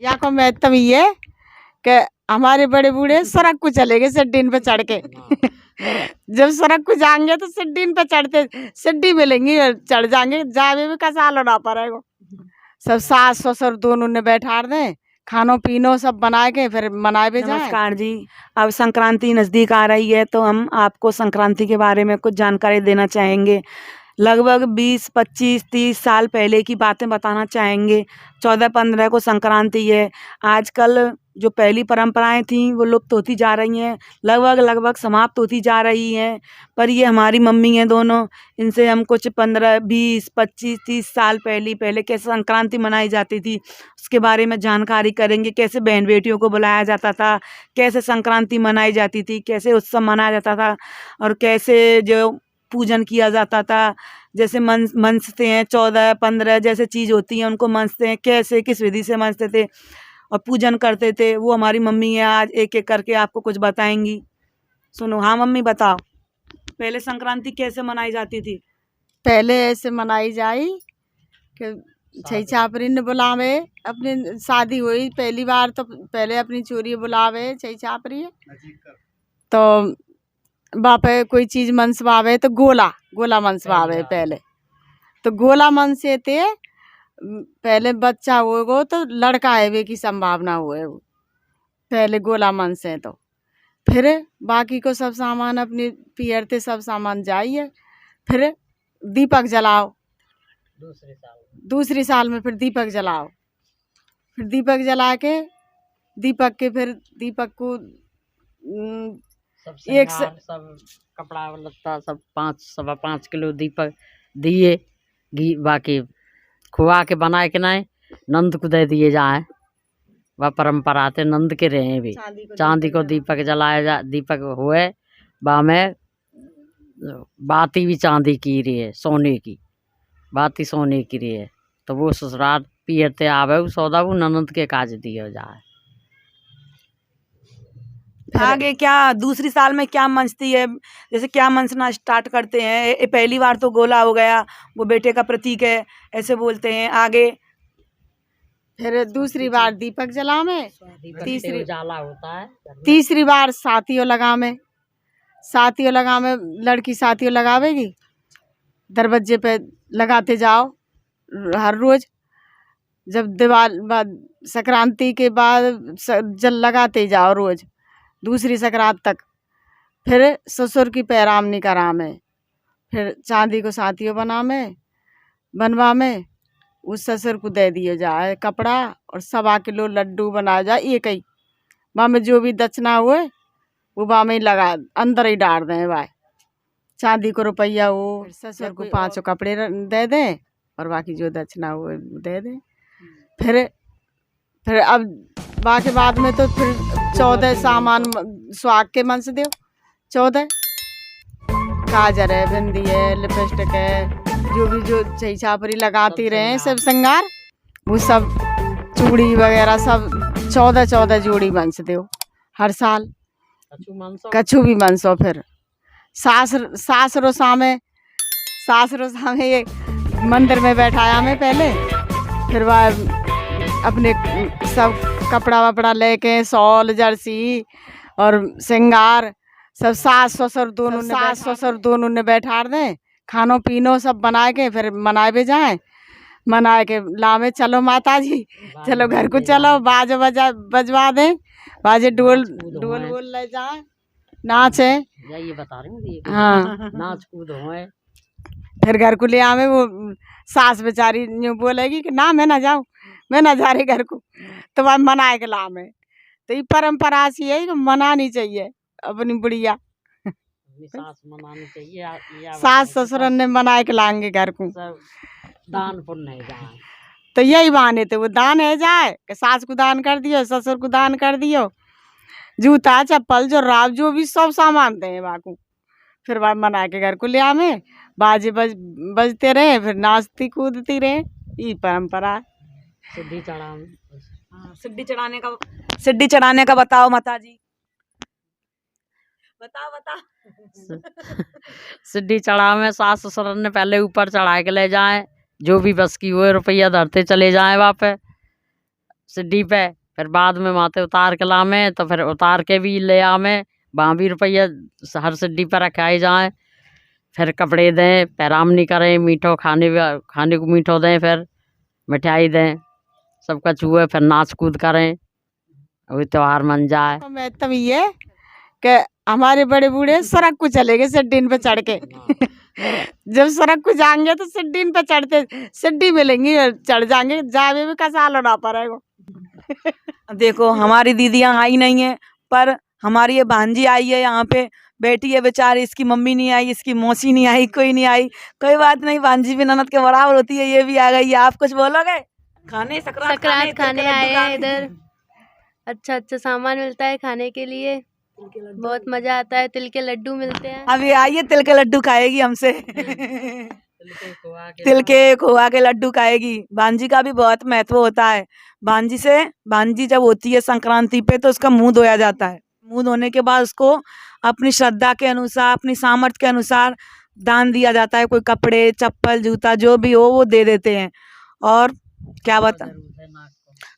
या को महत्व ये कि हमारे बड़े बूढ़े सड़क को चलेंगे सिड्डीन पे चढ़ के जब सड़क को जाएंगे तो सिड्डीन पे चढ़ते सिड्डी मिलेंगी और चढ़ जाएंगे जावे भी कसालो ना पड़ेगा। सब सास ससुर दोनों ने बैठा दें खानो पीनो सब बना के फिर मनाए भी जाए। नमस्कार जी, अब संक्रांति नज़दीक आ रही है तो हम आपको संक्रांति के बारे में कुछ जानकारी देना चाहेंगे। लगभग 20, 25, 30 साल पहले की बातें बताना चाहेंगे। 14-15 को संक्रांति है। आजकल जो पहली परंपराएं थीं वो लुप्त होती जा रही हैं, लगभग समाप्त होती जा रही हैं। पर ये हमारी मम्मी हैं दोनों, इनसे हम कुछ 15, 20, 25, 30 साल पहले कैसे संक्रांति मनाई जाती थी उसके बारे में जानकारी करेंगे। कैसे बहन बेटियों को बुलाया जाता था, कैसे संक्रांति मनाई जाती थी, कैसे उत्सव मनाया जाता था और कैसे जो पूजन किया जाता था। जैसे मनसते हैं 14-15 जैसे चीज़ होती हैं उनको मनसते हैं, कैसे किस विधि से मनसते थे और पूजन करते थे, वो हमारी मम्मी है आज एक एक करके आपको कुछ बताएंगी। सुनो। हाँ मम्मी बताओ, पहले संक्रांति कैसे मनाई जाती थी? पहले ऐसे मनाई जाई कि छई छापरी ने बुलावे, अपनी शादी हुई पहली बार तो पहले अपनी चोरी बुलावे छई छापरी तो बापे कोई चीज मनसवावे तो गोला मनसवावे पहले तो गोला मन से थे पहले बच्चा होगो तो लड़का है की संभावना हुए पहले गोला मन से तो फिर बाकी को सब सामान अपनी पियरते सब सामान जाइए फिर दीपक जलाओ। दूसरी साल में फिर दीपक जलाओ, फिर दीपक जला के दीपक के फिर दीपक को सब कपड़ा लत्ता सब 5-5.25 किलो दीपक दिए घी बाकी खुआ के बनाए के नहीं नंद को दे दिए जाए। वह परंपरा थे नंद के रहे भी चांदी को दीपक जलाया जा दीपक हुए बा में बाती भी चांदी की रही है सोने की बाती सोने की रही है तो वो ससुराल पियरते आवे वो सौदा वो ननद के काज दिया जाए। आगे क्या दूसरी साल में क्या मनसती है, जैसे क्या मनसना स्टार्ट करते हैं? पहली बार तो गोला हो गया, वो बेटे का प्रतीक है ऐसे बोलते हैं। आगे फिर दूसरी बार दीपक जला में, तीसरी उजाला होता है। तीसरी बार साथियों लगा में लड़की साथियों लगावेगी दरवाजे पे लगाते जाओ हर रोज। जब दिवाली संक्रांति के बाद जल लगाते जाओ रोज दूसरी संक्रांत तक। फिर ससुर की पैरामनी करा में, फिर चांदी को साथियों बनवा में उस ससुर को दे दिए जाए कपड़ा और 1.25 किलो लड्डू बनाया जाए एक ही वहाँ में जो भी दक्षिणा हुए वो वहाँ में लगा अंदर ही डाल दें भाई। चांदी को रुपया हो ससुर को 5 कपड़े दे दें और बाकी जो दक्षिणा हुए दे दें। फिर अब बाकी बाद में तो फिर 14 सामान सुहाग के मन से दो 14 काजर है बिंदी है लिपस्टिक है जो छई छापरी लगाती रहे सब श्रृंगार वो सब चूड़ी वगैरह सब 14 जोड़ी मन से दो हर साल। कछु भी मनसो। फिर सास रोसा में ये मंदिर में बैठाया मैं पहले। फिर वह अपने सब कपड़ा वपड़ा लेके शॉल जर्सी और श्रृंगार सब सास ससुर दोनों ने बैठा दें खानो पीनो सब बना के फिर मनाए भी जाए। मनाए के लामे चलो माता जी चलो घर को चलो बाजो बजवा दें बाजे ढोल ले जाए नाचे ये बता रही हूँ। हाँ नाच कूद होए फिर घर को ले आवे वो सास बेचारी यूँ बोलेगी कि ना मैं ना जाऊँ मैं ना जा रही घर को तो वह मनाए के लामे। तो ये परंपरा सी है मनानी चाहिए अपनी बुढ़िया सास मनानी चाहिए। सास ससुर ने मनाए के लाएंगे घर को दान पुण्य है जाए तो यही बहाने थे वो दान है जाए कि सास को दान कर दियो ससुर को दान कर दियो जूता चप्पल जो राव जो भी सब सामान दे बाकू। फिर वह मना के घर को ले आवे बाजे बजते रहे फिर नाचती कूदती रहे ये परंपरा। सिड्डी चढ़ाने का बताओ माता जी बताओ। सिड्डी चढ़ा में सास ससुर ने पहले ऊपर चढ़ा के ले जाए जो भी बस की हुए रुपया धरते चले जाए वहाँ पे सिड्डी पे, फिर बाद में माते उतार के लामे, तो फिर उतार के भी ले आमे, वहाँ भी रुपया हर सिड्डी पर रखाए जाए। फिर कपड़े दें, पैरामनी करें, मीठो खाने को मीठो दें, फिर मिठाई दें, सबका चूहे, फिर नाच कूद करें, वही त्योहार मन जाए। तो मैं तब ये कि हमारे बड़े बूढ़े सड़क को चले गए सिड्डीन पे चढ़ के जब सड़क को जाएंगे तो सिड्डीन पे चढ़ते सिड्डी मिलेंगी और चढ़ जाएंगे, जावे भी कसा लो ना पड़ेगा। देखो हमारी दीदियाँ आई नहीं है, पर हमारी ये भांजी आई है, यहाँ पे बैठी है बेचारी, इसकी मम्मी नहीं आई, इसकी मौसी नहीं आई, कोई नहीं आई। कोई बात नहीं, भांजी भी ननद के बराबर होती है, ये भी आ गई है। आप कुछ बोलोगे? संक्रांत खाने आए हैं इधर। अच्छा अच्छा सामान मिलता है खाने के लिए, बहुत मजा आता है। तिल के लड्डू मिलते हैं। अभी आइए, तिल के लड्डू खाएगी हमसे तिल के खोआ के लड्डू खाएगी। भांजी का भी बहुत महत्व होता है। भांजी जब होती है संक्रांति पे तो उसका मुंह धोया जाता है। मुंह धोने के बाद उसको अपनी श्रद्धा के अनुसार, अपनी सामर्थ्य के अनुसार दान दिया जाता है। कोई कपड़े, चप्पल, जूता जो भी हो वो दे देते हैं। और क्या बता,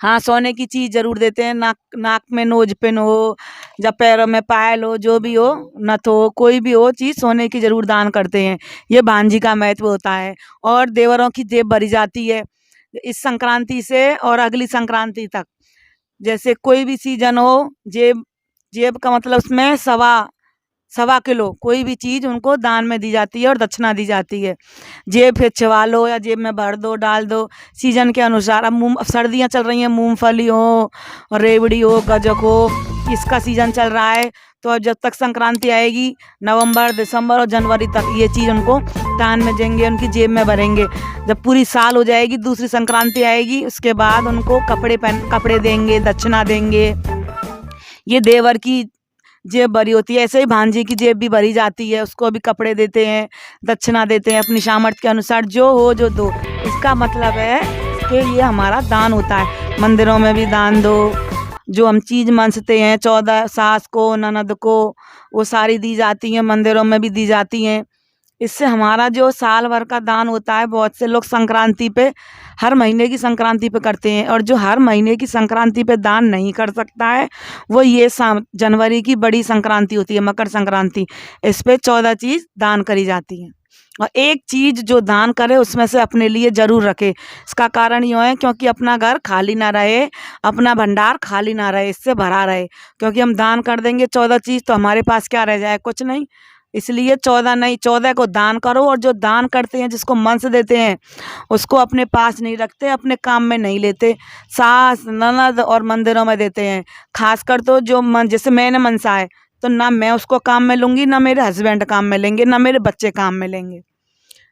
हाँ, सोने की चीज जरूर देते हैं। नाक में नोज पिन हो, जब पैरों में पायल हो, जो भी हो, नथ हो, कोई भी हो चीज सोने की जरूर दान करते हैं। ये भांजी का महत्व होता है। और देवरों की जेब भरी जाती है इस संक्रांति से और अगली संक्रांति तक। जैसे कोई भी सीजन हो, जेब का मतलब उसमें सवा किलो कोई भी चीज उनको दान में दी जाती है और दक्षिणा दी जाती है। जेब फिर लो या जेब में भर दो, डाल दो सीजन के अनुसार। अब सर्दियाँ चल रही हैं, मूंगफली हो, रेवड़ी हो, गजक हो, इसका सीजन चल रहा है। तो अब जब तक संक्रांति आएगी, नवंबर, दिसंबर और जनवरी तक ये चीज़ उनको दान में देंगे, उनकी जेब में भरेंगे। जब पूरी साल हो जाएगी, दूसरी संक्रांति आएगी, उसके बाद उनको कपड़े देंगे, दक्षिणा देंगे। ये देवर की जेब भरी होती है। ऐसे ही भांजी की जेब भी भरी जाती है, उसको भी कपड़े देते हैं, दक्षिणा देते हैं अपनी सामर्थ्य के अनुसार, जो हो जो दो। इसका मतलब है कि ये हमारा दान होता है। मंदिरों में भी दान दो, जो हम चीज़ मनसते हैं 14 सास को, ननद को, वो सारी दी जाती हैं, मंदिरों में भी दी जाती हैं। इससे हमारा जो साल भर का दान होता है, बहुत से लोग संक्रांति पे, हर महीने की संक्रांति पे करते हैं। और जो हर महीने की संक्रांति पे दान नहीं कर सकता है, वो ये जनवरी की बड़ी संक्रांति होती है, मकर संक्रांति, इस पे 14 चीज़ दान करी जाती हैं। और एक चीज़ जो दान करे उसमें से अपने लिए ज़रूर रखे। इसका कारण यूँ है क्योंकि अपना घर खाली ना रहे, अपना भंडार खाली ना रहे, इससे भरा रहे। क्योंकि हम दान कर देंगे 14 चीज़ तो हमारे पास क्या रह जाए? कुछ नहीं। इसलिए 14 नहीं, 14 को दान करो। और जो दान करते हैं, जिसको मन से देते हैं, उसको अपने पास नहीं रखते, अपने काम में नहीं लेते, सास, ननद और मंदिरों में देते हैं। खासकर तो जो मन, जैसे मैंने मनसा है तो ना मैं उसको काम में लूँगी, ना मेरे हस्बैंड काम में लेंगे, ना मेरे बच्चे काम में लेंगे,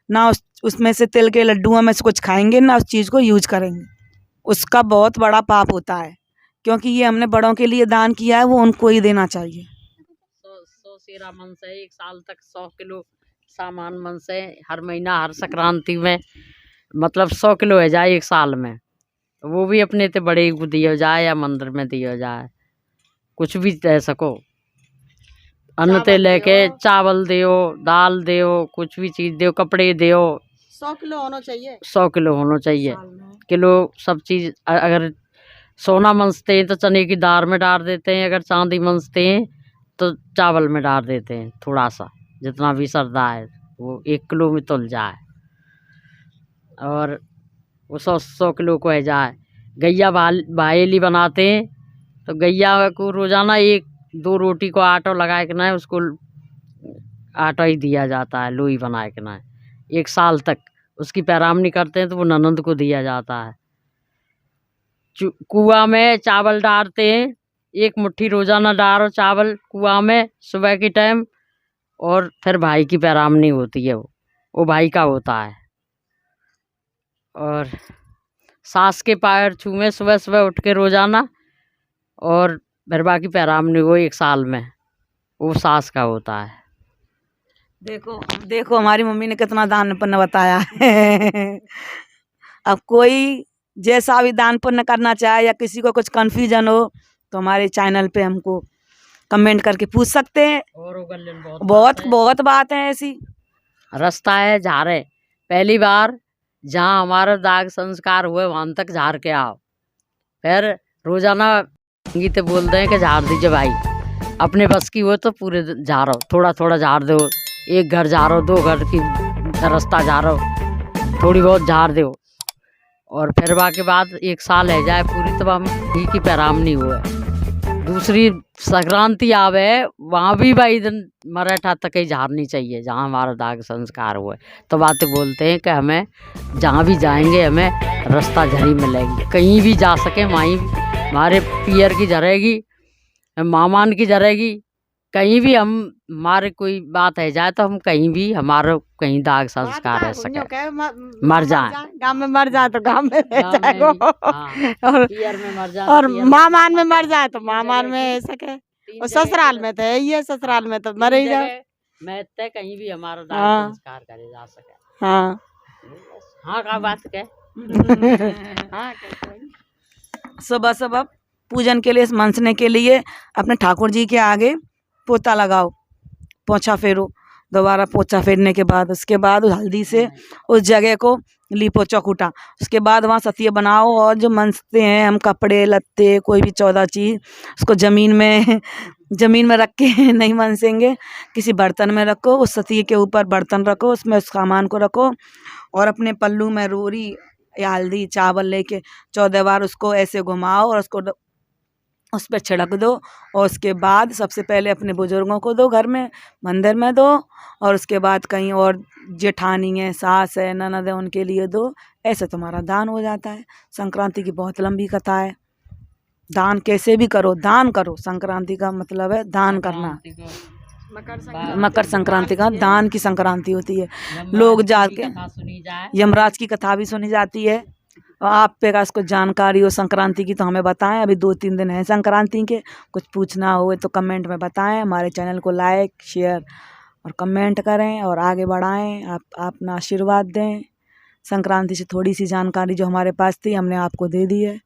ना उसमें से तिल के लड्डुओं में से कुछ खाएंगे, ना उस चीज़ को यूज करेंगे। उसका बहुत बड़ा पाप होता है, क्योंकि ये हमने बड़ों के लिए दान किया है, वो उनको ही देना चाहिए। 100 सेरा मन से 1 साल तक 100 किलो सामान मन से हर महीना, हर संक्रांति में, मतलब 100 किलो है जाए 1 साल में। वो भी अपने ते बड़े को दिया जाए या मंदिर में दिया जाए, कुछ भी दे सको। अन्न ते लेके चावल दियो, दाल दियो, कुछ भी चीज़ दियो, कपड़े दियो। 100 किलो होना चाहिए, 100 किलो होना चाहिए किलो सब चीज़। अगर सोना मनसते हैं तो चने की दाल में डाल देते हैं, अगर चांदी मनसते हैं तो चावल में डाल देते हैं, थोड़ा सा, जितना भी श्रद्धा है वो 1 किलो में तुल जाए। और वो 100 किलो को है जाए। गैया भायली बनाते हैं तो गैया को रोज़ाना 1-2 रोटी को आटा लगा के ना, उसको आटा ही दिया जाता है, लोई बना के ना, 1 साल तक उसकी पैरामनी करते हैं तो वो ननद को दिया जाता है। कुआं में चावल डालते हैं, 1 मुट्ठी रोज़ाना डालो चावल कुआं में सुबह के टाइम, और फिर भाई की पैरामनी होती है, वो भाई का होता है। और सास के पैर छूमे सुबह सुबह उठ के रोज़ाना, और फिर बाकी पैरामनी वो 1 साल में, वो सास का होता है। देखो हमारी मम्मी ने कितना दान पुण्य बताया है। अब कोई जैसा भी दान पुण्य करना चाहे या किसी को कुछ कन्फ्यूजन हो तो हमारे चैनल पे हमको कमेंट करके पूछ सकते हैं। और बहुत बात है ऐसी। रास्ता है झारे, पहली बार जहाँ हमारा दाग संस्कार हुए वहाँ तक झाड़ के आओ, फिर रोजाना गीते बोलते हैं कि झाड़ दीजिए भाई, अपने बस की हो तो पूरे झाड़ो, थोड़ा थोड़ा झाड़ दो, एक घर झाड़ो, 2 घर की रास्ता झाड़ो, थोड़ी बहुत झाड़ दो। और फिर के बाद 1 साल है जाए पूरी, तब हम ठीक ही पैराम नहीं हुए। दूसरी संक्रांति आवे, वहाँ भी भाई दिन मराठा तक ही झाड़नी चाहिए जहाँ हमारा दाग संस्कार हुए। तो बातें बोलते हैं कि हमें जहाँ भी जाएंगे हमें रास्ता झरी मिलेगी, कहीं भी जा सके वहीं हमारे पियर की झरेगी, मामान की झरेगी, कहीं भी हम हमारे कोई बात है जाए तो हम कहीं भी हमारा कहीं दाग संस्कार रह सके, मर जाए गाँव में मर जाए तो गाँव में रह गाँव में जाएगो। भी, हाँ, और पियर में मर जाए और पियर में मामान में मर जाए। जाए तो 3 मामान जगह में की- रह सके। 3 और जगह ससुराल की- में तो है ही है, ससुराल में तो 3 मर ही जाओ। जगह मैं तय कहीं भी हमारा दाग हाँ। संस्कार करे जा सके। हाँ हाँ का बात के हाँ सुबह सुबह पूजन के लिए, मनसने के लिए अपने ठाकुर जी के आगे पोता लगाओ, पोछा फेरो, दोबारा पोछा फेरने के बाद उसके बाद हल्दी से उस जगह को लीपो चौकुटा, उसके बाद वहाँ सतिया बनाओ। और जो मनसते हैं हम कपड़े लत्ते कोई भी 14 चीज़, उसको ज़मीन में रख के नहीं मनसेंगे, किसी बर्तन में रखो, उस सतिये के ऊपर बर्तन रखो, उसमें उस सामान को रखो और अपने पल्लू में रोरी या हल्दी चावल लेके 14 बार उसको ऐसे घुमाओ और उसको उस पर छिड़क दो। और उसके बाद सबसे पहले अपने बुजुर्गों को दो, घर में मंदिर में दो, और उसके बाद कहीं और जेठानी है, सास है, ननद है, उनके लिए दो। ऐसे तुम्हारा दान हो जाता है। संक्रांति की बहुत लंबी कथा है। दान कैसे भी करो, दान करो। संक्रांति का मतलब है दान करना। मकर संक्रांति का दान की संक्रांति होती है। लोग जाके सुनी जाए, यमराज की कथा भी सुनी जाती है। और आप पे का इसको जानकारी हो संक्रांति की तो हमें बताएं। अभी 2-3 दिन हैं संक्रांति के, कुछ पूछना हो तो कमेंट में बताएं। हमारे चैनल को लाइक शेयर और कमेंट करें और आगे बढ़ाएं। आप अपना आशीर्वाद दें। संक्रांति से थोड़ी सी जानकारी जो हमारे पास थी हमने आपको दे दी है।